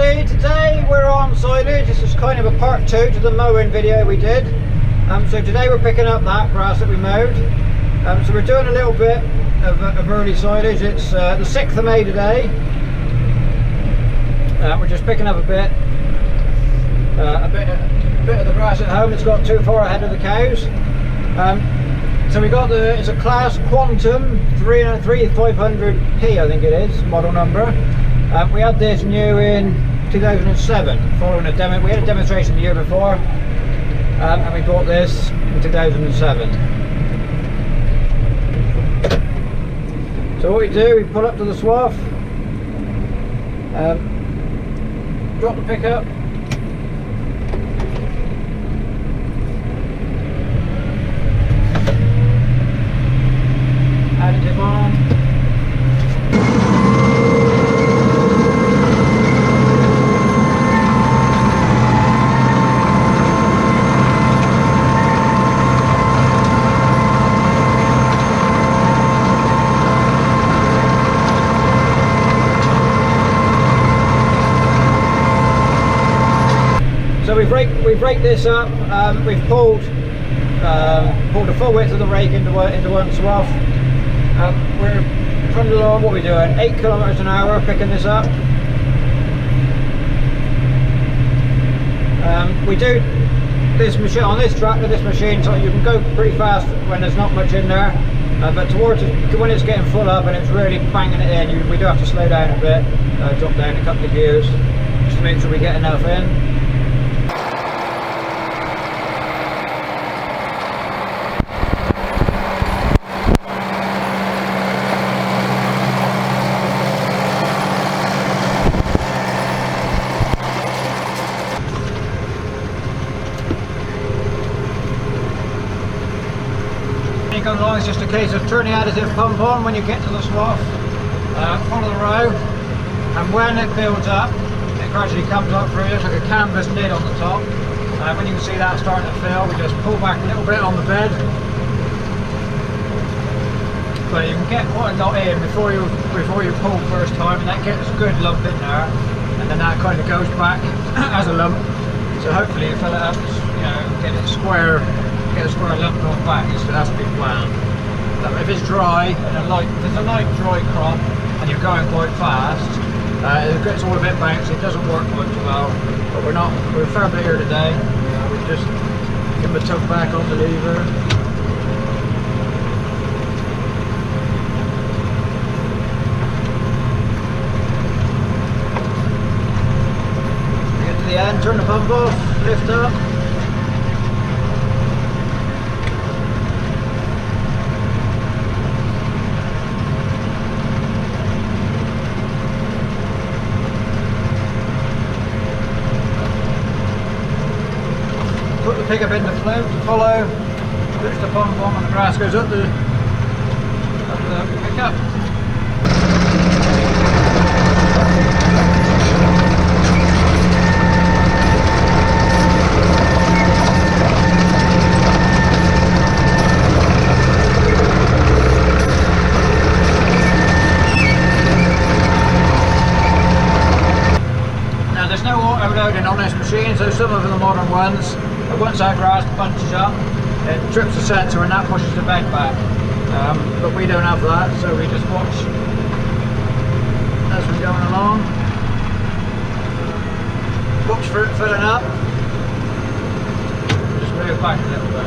everybody, today we're on silage. This is kind of a part 2 to the mowing video we did. So today we're picking up that grass that we mowed. So we're doing a little bit of early silage. It's the 6th of May today. We're just picking up a bit of the grass at home. It's got too far ahead of the cows. So we got it's a Claas Quantum 3500P, I think it is, model number. We had this new in 2007, following a demo. We had a demonstration the year before, and we bought this in 2007. So what we do, we pull up to the swath, drop the pickup, additive on. So we've raked this up. We've pulled the full width of the rake into one swath. We're trundling along. What are we doing? 8 kilometers an hour, picking this up. We do this machine on this tractor. This machine, so you can go pretty fast when there's not much in there. But towards when it's getting full up and it's really banging it in, we do have to slow down a bit, drop down a couple of gears, just to make sure we get enough in. Going along, it's just a case of turning the additive pump on when you get to the swath, follow the row, and when it builds up, it gradually comes up through. There's like a canvas lid on the top. When you can see that starting to fill, we just pull back a little bit on the bed, but you can get quite a lot in before you pull first time, and that gets a good lump in there, and then that kind of goes back as a lump. So hopefully you fill it up, get it square. Get a square lump on back. That's a big plan. If it's dry and if it's a light dry crop and you're going quite fast, it gets all a bit bouncy. It doesn't work quite so well. But we're a fair bit here today. We just give them a tug back on the lever. Get to the end, turn the pump off, lift up. Put the pickup in the float to follow, push the pump on and the grass goes up the pickup. Now there's no auto loading on this machine, so some of the modern ones, once that grass bunches up, it trips the sensor and that pushes the bed back. But we don't have that, so we just watch as we're going along. Watch for it filling up. Just move back a little bit.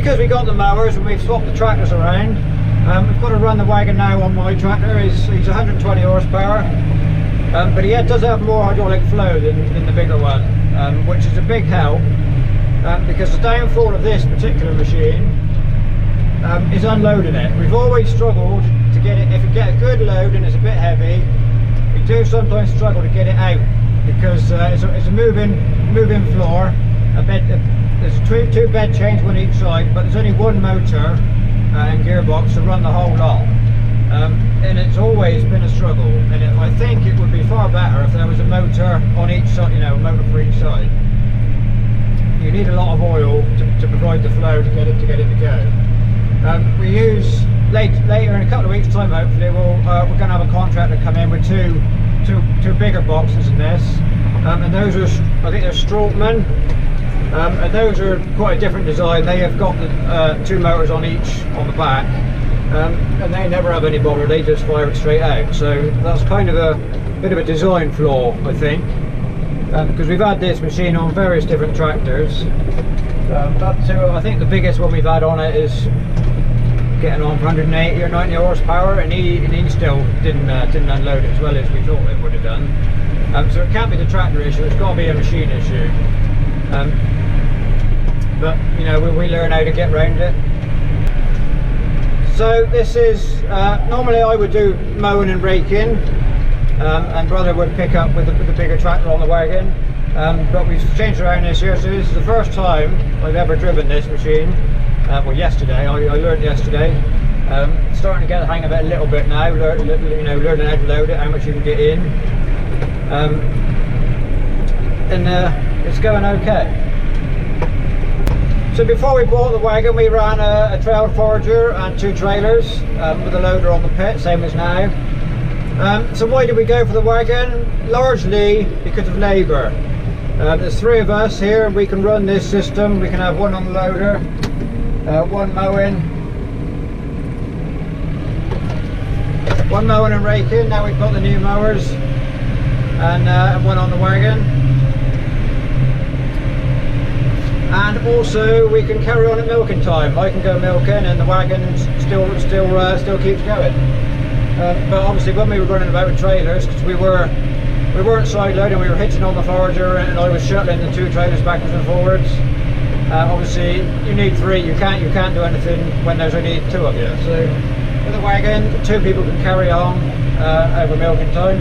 because we got the mowers and we've swapped the tractors around, we've got to run the wagon now on my tractor. He's 120 horsepower, but he does have more hydraulic flow than the bigger one, which is a big help, because the downfall of this particular machine is unloading it. We've always struggled to get it. If you get a good load and it's a bit heavy, we do sometimes struggle to get it out, because it's a moving floor. There's two bed chains on each side, but there's only one motor and gearbox to run the whole lot, and it's always been a struggle. And I think it would be far better if there was a motor on each side, you know, a motor for each side. You need a lot of oil to provide the flow to get it to go. We use later in a couple of weeks' time. Hopefully, we're going to have a contractor come in with two bigger boxes than this, and those are, I think they're Strautman. And those are quite a different design. They have got the two motors on each on the back, and they never have any bother. They just fire it straight out. So that's kind of a bit of a design flaw, I think, because we've had this machine on various different tractors. I think the biggest one we've had on it is getting on for 180 or 90 horsepower, and he still didn't unload it as well as we thought it would have done. So it can't be the tractor issue. It's got to be a machine issue. But you know, we learn how to get around it. So this is normally I would do mowing and raking, and brother would pick up with the bigger tractor on the wagon, but we've changed around this year, so this is the first time I've ever driven this machine. Well, yesterday, I learned yesterday. Starting to get the hang of it a little bit now, learning how to load it, how much you can get in, and it's going okay. So before we bought the wagon, we ran a trail forager and two trailers with a loader on the pit, same as now. So why did we go for the wagon? Largely because of labour. There's three of us here, and we can run this system. We can have one on the loader, one mowing and raking. Now we've got the new mowers, and one on the wagon. And also we can carry on at milking time. I can go milking and the wagon still keeps going. But obviously when we were running about with trailers, because we weren't side loading, we were hitching on the forager, and I was shuttling the two trailers backwards and forwards. Obviously you need three. You can't do anything when there's only two of you. So with the wagon, two people can carry on over milking time.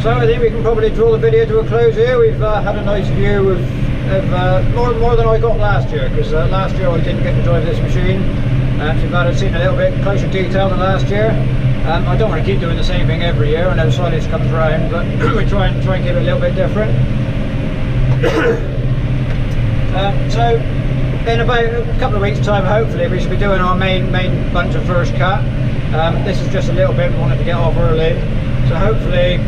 So I think we can probably draw the video to a close here. We've had a nice view of more than I got last year, because last year I didn't get to drive this machine. So we've seen a little bit closer detail than last year. I don't want to keep doing the same thing every year. I know silage comes round, but we try and keep it a little bit different. So in about a couple of weeks' time, hopefully, we should be doing our main bunch of first cut. This is just a little bit we wanted to get off early. So hopefully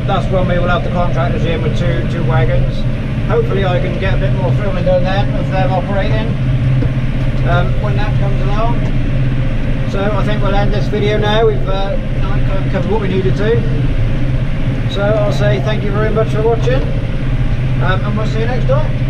that's when we will have the contractors in with two wagons. Hopefully I can get a bit more filming done then of them operating when that comes along. So I think we'll end this video now. We've kind of covered what we needed to. So I'll say thank you very much for watching, and we'll see you next time.